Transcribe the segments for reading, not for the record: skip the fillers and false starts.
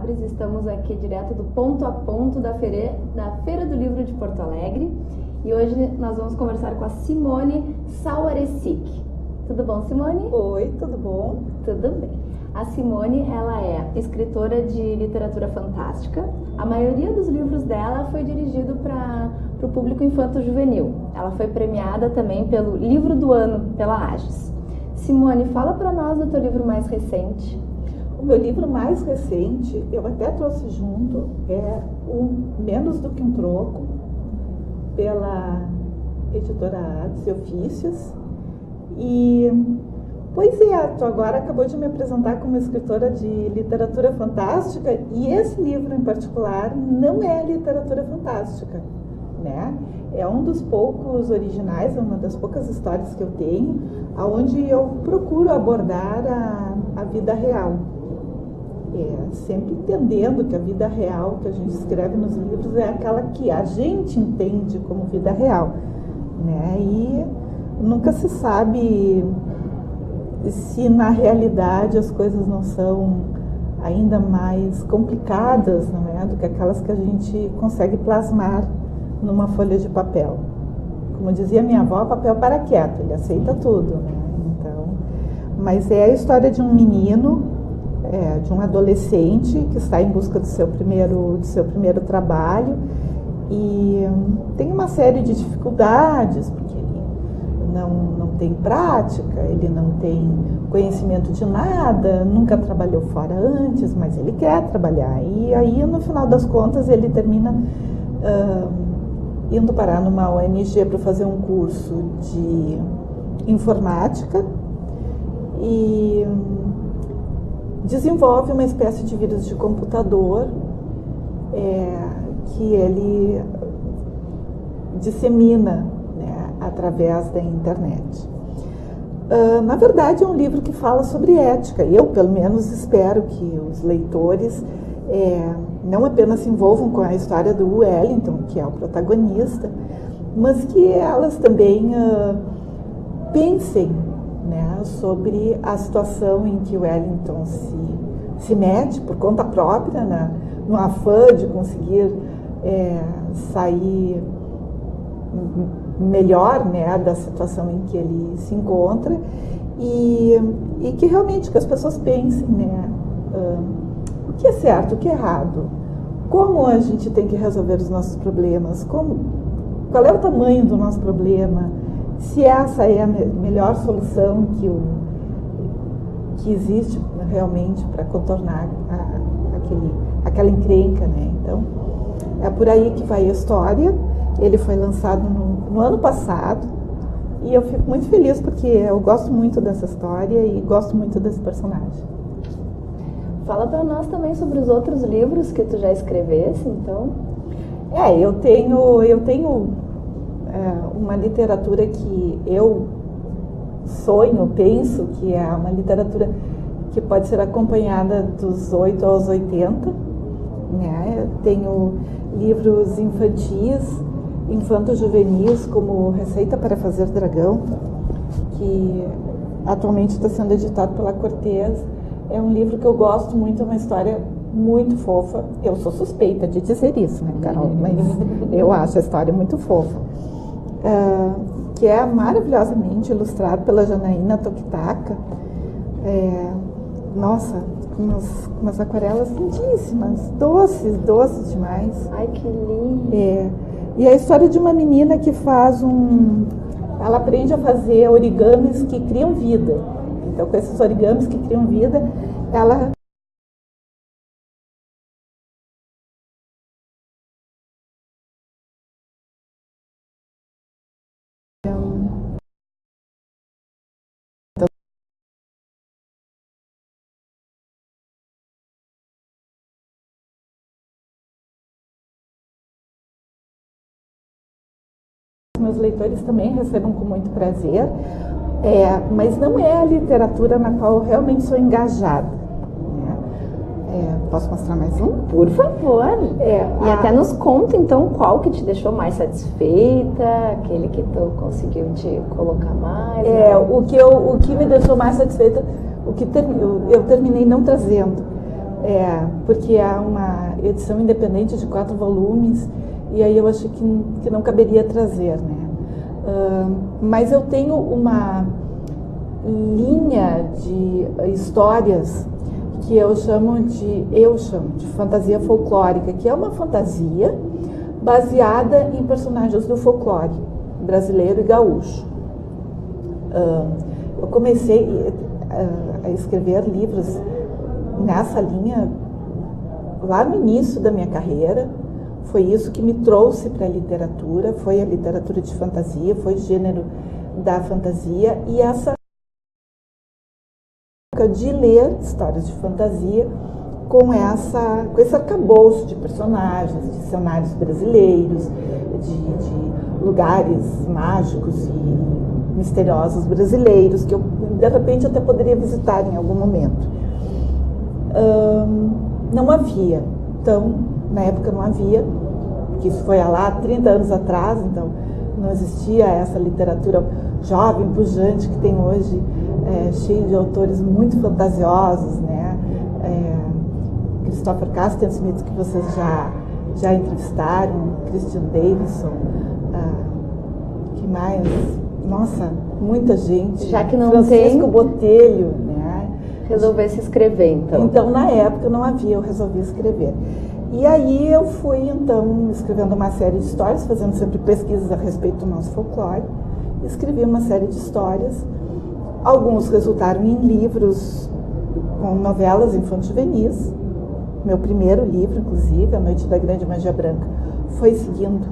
Fabres, estamos aqui direto do Ponto a Ponto da Feira do Livro de Porto Alegre e hoje nós vamos conversar com a Simone Saueressig. Tudo bom, Simone? Oi, tudo bom? Tudo bem. A Simone, ela é escritora de literatura fantástica. A maioria dos livros dela foi dirigido para o público infanto-juvenil. Ela foi premiada também pelo Livro do Ano, pela Ages. Simone, fala para nós do teu livro mais recente. O meu livro mais recente, eu até trouxe junto, é o Menos do que um Troco, pela editora Artes e Ofícios. E, pois é, tu agora acabou de me apresentar como escritora de literatura fantástica, e esse livro em particular não é literatura fantástica, né? É um dos poucos originais, é uma das poucas histórias que eu tenho, onde eu procuro abordar a vida real. Sempre entendendo que a vida real que a gente escreve nos livros é aquela que a gente entende como vida real, né? E nunca se sabe se na realidade as coisas não são ainda mais complicadas, não é, do que aquelas que a gente consegue plasmar numa folha de papel. Como dizia minha avó, papel para quieto, ele aceita tudo, né? Então, mas é a história de um menino, de um adolescente que está em busca do seu primeiro trabalho e tem uma série de dificuldades, porque ele não tem prática, ele não tem conhecimento de nada, nunca trabalhou fora antes, mas ele quer trabalhar. E aí, no final das contas, ele termina indo parar numa ONG para fazer um curso de informática e desenvolve uma espécie de vírus de computador que ele dissemina, né, através da internet. Na verdade, é um livro que fala sobre ética. Eu, pelo menos, espero que os leitores não apenas se envolvam com a história do Wellington, que é o protagonista, mas que elas também pensem, né, sobre a situação em que o Wellington se mete por conta própria, né, no afã de conseguir sair melhor, né, da situação em que ele se encontra e que realmente que as pessoas pensem, né, o que é certo, o que é errado, como a gente tem que resolver os nossos problemas, qual é o tamanho do nosso problema, se essa é a melhor solução que existe realmente para contornar aquela encrenca, né? Então, é por aí que vai a história. Ele foi lançado no ano passado e eu fico muito feliz porque eu gosto muito dessa história e gosto muito desse personagem. Fala para nós também sobre os outros livros que tu já escrevesse, então. Eu tenho uma literatura que eu sonho, penso que é uma literatura que pode ser acompanhada dos 8 aos 80, né? Eu tenho livros infantis, infanto-juvenis, como Receita para Fazer Dragão, que atualmente está sendo editado pela Cortez. É um livro que eu gosto muito, é uma história muito fofa. Eu sou suspeita de dizer isso, né, Carol? Mas eu acho a história muito fofa. Que é maravilhosamente ilustrado pela Janaína Tokitaka. Nossa, com umas aquarelas lindíssimas, doces demais. Ai, que lindo! E a história de uma menina que ela aprende a fazer origamis que criam vida. Então, com esses origamis que criam vida, ela meus leitores também recebam com muito prazer, mas não é a literatura na qual eu realmente sou engajada, né? Posso mostrar mais um? Por favor. E até nos conta, então, qual que te deixou mais satisfeita, aquele que tu conseguiu te colocar mais. O que me deixou mais satisfeita, eu terminei não trazendo, Porque é uma edição independente de 4 volumes, e aí eu achei que não caberia trazer, né? Mas eu tenho uma linha de histórias que eu chamo de fantasia folclórica, que é uma fantasia baseada em personagens do folclore brasileiro e gaúcho. Eu comecei a escrever livros nessa linha lá no início da minha carreira. Foi isso que me trouxe para a literatura, foi a literatura de fantasia, foi o gênero da fantasia, e essa de ler histórias de fantasia com esse arcabouço de personagens, de cenários brasileiros, de lugares mágicos e misteriosos brasileiros, que eu, de repente, até poderia visitar em algum momento. Não havia, então, na época não havia, que isso foi há lá 30 anos atrás, então não existia essa literatura jovem, pujante que tem hoje, cheio de autores muito fantasiosos, né? Christopher Castelsmith, que vocês já entrevistaram, Christian Davidson, que mais? Nossa, muita gente. Já que não Francisco Botelho, né? Resolver se escrever, então. Então, na época não havia, eu resolvi escrever. E aí eu fui, então, escrevendo uma série de histórias, fazendo sempre pesquisas a respeito do nosso folclore. Escrevi uma série de histórias. Alguns resultaram em livros com novelas infanto-juvenis. Meu primeiro livro, inclusive, A Noite da Grande Magia Branca, foi seguindo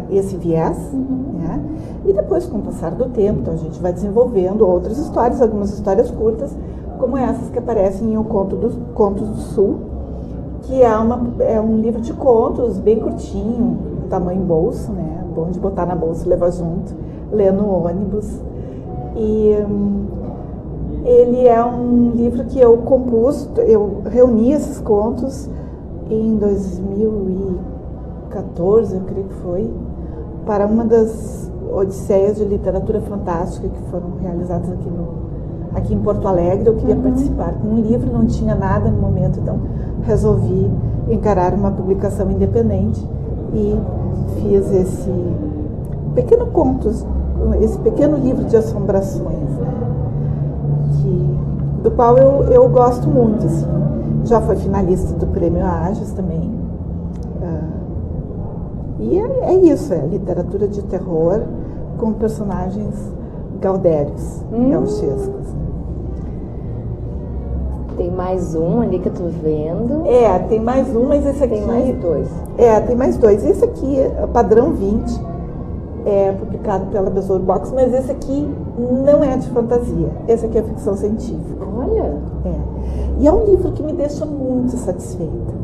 esse viés, né? E depois, com o passar do tempo, então, a gente vai desenvolvendo outras histórias, algumas histórias curtas, como essas que aparecem em O Contos do Sul, que é um livro de contos bem curtinho, tamanho bolso, né? Bom de botar na bolsa e levar junto, ler no ônibus. E ele é um livro que eu compus, eu reuni esses contos em 2014, eu creio que foi, para uma das odisseias de literatura fantástica que foram realizadas aqui em Porto Alegre. Eu queria participar com um livro, não tinha nada no momento, então resolvi encarar uma publicação independente e fiz esse pequeno contos, esse pequeno livro de assombrações, né? Do qual eu gosto muito, assim. Já foi finalista do Prêmio Ages também. E é isso, é literatura de terror com personagens gaudérios, gauchescos. Tem mais um ali que eu tô vendo. Tem mais um, mas esse aqui... Tem mais dois. Tem mais dois. Esse aqui é padrão 20, publicado pela Besouro Box, mas esse aqui não é de fantasia. Esse aqui é ficção científica. Olha! E é um livro que me deixa muito satisfeita.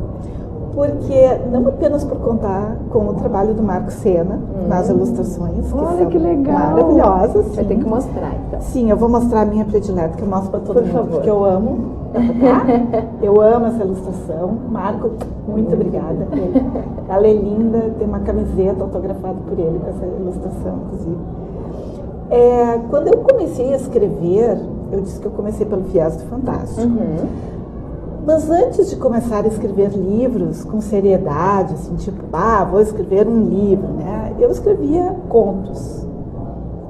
Porque, não apenas por contar com o trabalho do Marco Sena nas ilustrações, que olha, são que legal. Maravilhosas. Vai ter que mostrar, então. Sim, eu vou mostrar a minha predileta, que eu mostro para todo Por mundo, favor. porque eu amo. Eu amo essa ilustração. Marco, muito obrigada. Ela é linda, tem uma camiseta autografada por ele com essa ilustração, inclusive. Quando eu comecei a escrever, eu disse que eu comecei pelo viés do fantástico. Mas antes de começar a escrever livros com seriedade, assim, tipo, vou escrever um livro, né? Eu escrevia contos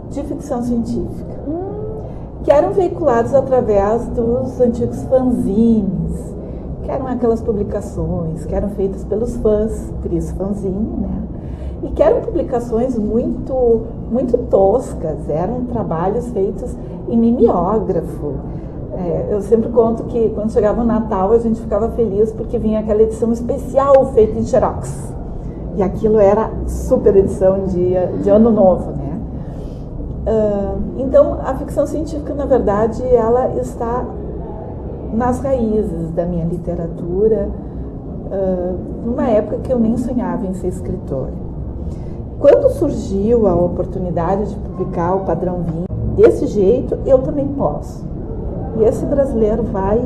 de ficção científica, que eram veiculados através dos antigos fanzines, que eram aquelas publicações que eram feitas pelos fãs, por isso fanzine, né? E que eram publicações muito, muito toscas, eram trabalhos feitos em mimeógrafo. Eu sempre conto que quando chegava o Natal a gente ficava feliz porque vinha aquela edição especial feita em xerox. E aquilo era super edição de Ano Novo, né? Então, a ficção científica, na verdade, ela está nas raízes da minha literatura, numa época que eu nem sonhava em ser escritora. Quando surgiu a oportunidade de publicar o Padrão 20, desse jeito, eu também posso. E esse brasileiro vai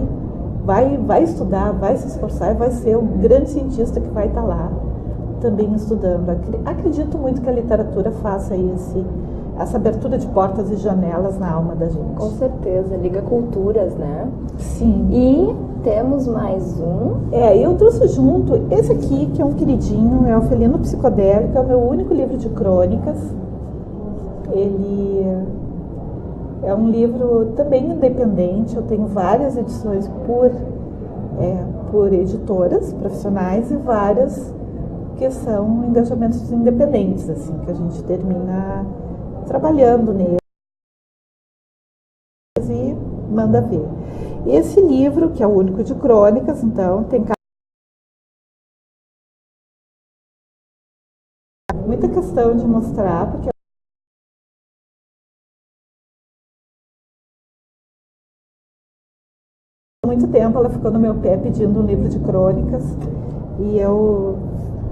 estudar, vai se esforçar e vai ser o grande cientista que vai estar lá também estudando. Acredito muito que a literatura faça essa abertura de portas e janelas na alma da gente. Com certeza, liga culturas, né? Sim. E temos mais um. Eu trouxe junto esse aqui, que é um queridinho, é o Felino Psicodélico, é o meu único livro de crônicas. Ele é um livro também independente, eu tenho várias edições por editoras profissionais e várias que são engajamentos independentes, assim, que a gente termina trabalhando neles e manda ver. Esse livro, que é o único de crônicas, então, tem muita questão de mostrar, porque há muito tempo ela ficou no meu pé pedindo um livro de crônicas e eu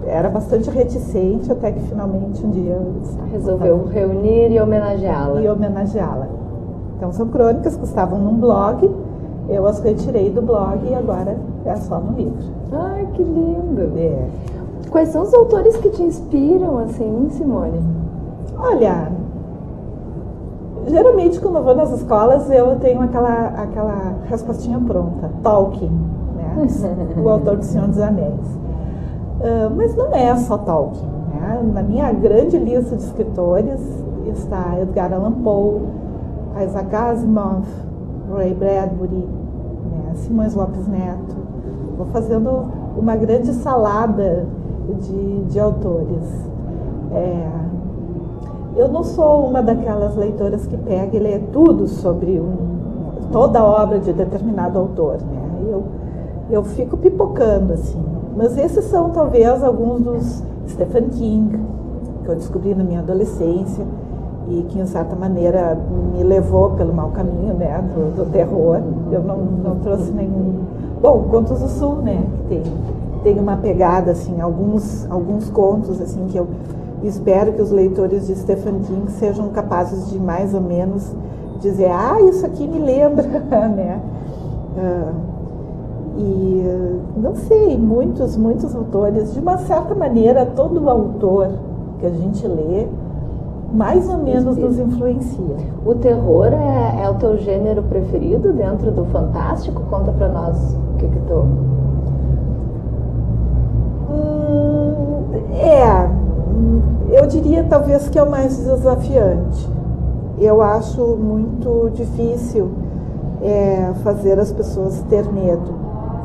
era bastante reticente, até que finalmente um dia eu resolveu reunir e homenageá-la. Então são crônicas que estavam num blog, eu as retirei do blog e agora é só no livro. Ai, que lindo! Quais são os autores que te inspiram, assim, Simone? Olha, geralmente quando eu vou nas escolas eu tenho aquela respostinha pronta, Tolkien, né? O autor do Senhor dos Anéis. Mas não é só Tolkien, né? Na minha grande lista de escritores está Edgar Allan Poe, Isaac Asimov, Ray Bradbury, né? Simões Lopes Neto. Vou fazendo uma grande salada de autores. Eu não sou uma daquelas leitoras que pega e lê tudo sobre toda a obra de determinado autor, né? Eu fico pipocando, assim. Mas esses são talvez alguns dos Stephen King, que eu descobri na minha adolescência e que, em certa maneira, me levou pelo mau caminho, né, do terror. Eu não trouxe nenhum... Bom, Contos do Sul, né, que tem uma pegada, assim, alguns contos, assim, que eu espero que os leitores de Stephen King sejam capazes de, mais ou menos, dizer, isso aqui me lembra, né? E, não sei, muitos autores, de uma certa maneira, todo autor que a gente lê, mais ou menos nos influencia. O terror é o teu gênero preferido dentro do fantástico? Conta pra nós o que tu... Eu diria talvez que é o mais desafiante. Eu acho muito difícil fazer as pessoas ter medo.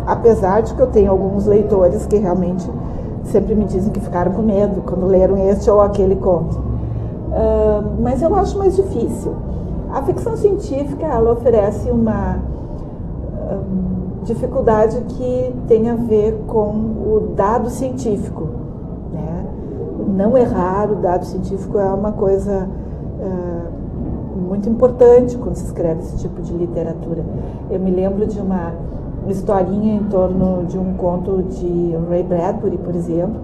Apesar de que eu tenho alguns leitores que realmente sempre me dizem que ficaram com medo quando leram este ou aquele conto. Mas eu acho mais difícil. A ficção científica, ela oferece uma dificuldade que tem a ver com o dado científico, né? Não errar o dado científico é uma coisa muito importante quando se escreve esse tipo de literatura. Eu me lembro de uma historinha em torno de um conto de Ray Bradbury, por exemplo,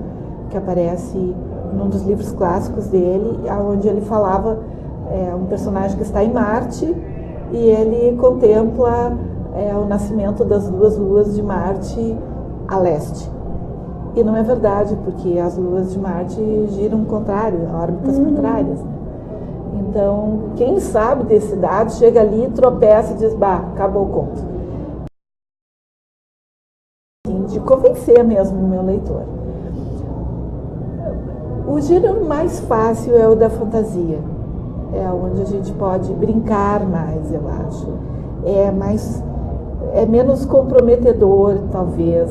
que aparece num dos livros clássicos dele, onde ele falava um personagem que está em Marte e ele contempla o nascimento das duas luas de Marte a leste. E não é verdade, porque as luas de Marte giram contrário, a órbitas contrárias. Então, quem sabe desse dado, chega ali, tropeça e diz, acabou o conto. De convencer mesmo o meu leitor. O gênero mais fácil é o da fantasia. É onde a gente pode brincar mais, eu acho. É menos comprometedor, talvez,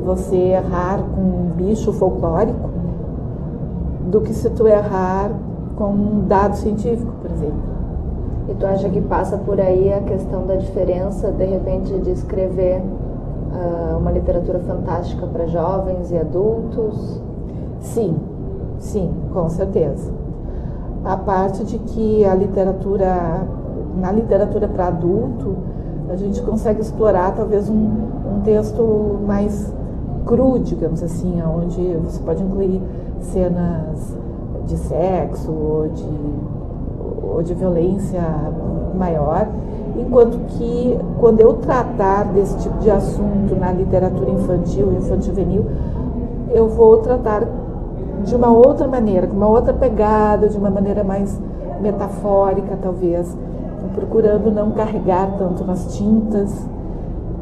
você errar com um bicho folclórico do que se tu errar com um dado científico, por exemplo. E tu acha que passa por aí a questão da diferença, de repente, de escrever uma literatura fantástica para jovens e adultos? Sim, com certeza. A parte de que na literatura para adulto, a gente consegue explorar talvez um texto mais cru, digamos assim, onde você pode incluir cenas de sexo ou de violência maior, enquanto que quando eu tratar desse tipo de assunto na literatura infantil e infanto-juvenil, eu vou tratar de uma outra maneira, com uma outra pegada, de uma maneira mais metafórica, talvez, procurando não carregar tanto nas tintas.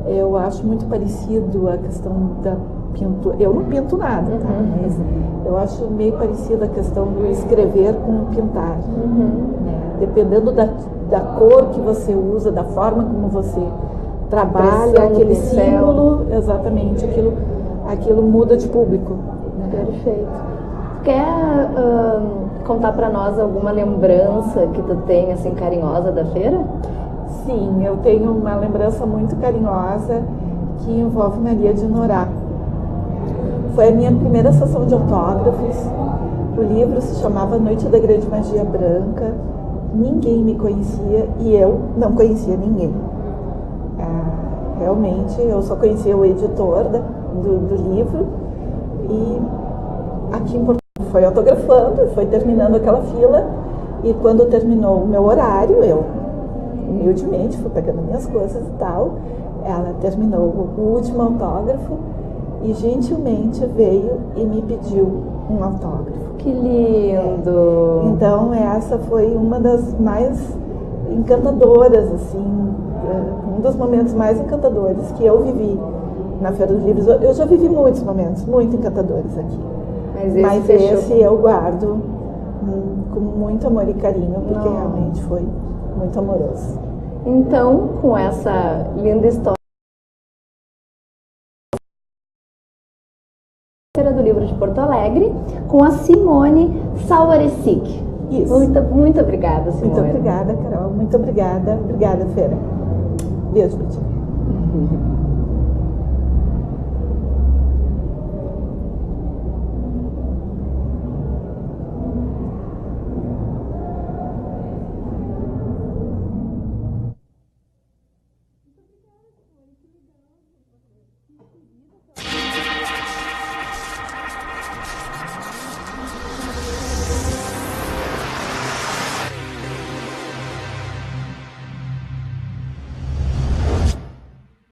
Eu acho muito parecido a questão da pintura. Eu não pinto nada, tá? Mas eu acho meio parecido a questão do escrever com pintar. Né? Dependendo da cor que você usa, da forma como você trabalha, aquele símbolo, exatamente, aquilo muda de público. Né? Perfeito. Quer contar para nós alguma lembrança que tu tem, assim, carinhosa da feira? Sim, eu tenho uma lembrança muito carinhosa que envolve Maria de Norá. Foi a minha primeira sessão de autógrafos. O livro se chamava Noite da Grande Magia Branca. Ninguém me conhecia e eu não conhecia ninguém. Realmente, eu só conhecia o editor do livro e aqui em Porto foi autografando, foi terminando aquela fila e quando terminou o meu horário, eu humildemente fui pegando minhas coisas e tal, ela terminou o último autógrafo e gentilmente veio e me pediu um autógrafo. Que lindo! Então essa foi uma das mais encantadoras, assim, um dos momentos mais encantadores que eu vivi na Feira dos Livros. Eu já vivi muitos momentos muito encantadores aqui. Mas esse eu guardo com muito amor e carinho, porque realmente foi muito amoroso. Então, com essa linda história, Feira do Livro de Porto Alegre, com a Simone Saueressig. Isso. Muito obrigada, Simone. Muito obrigada, Carol. Muito obrigada. Obrigada, Feira. Beijo pra ti.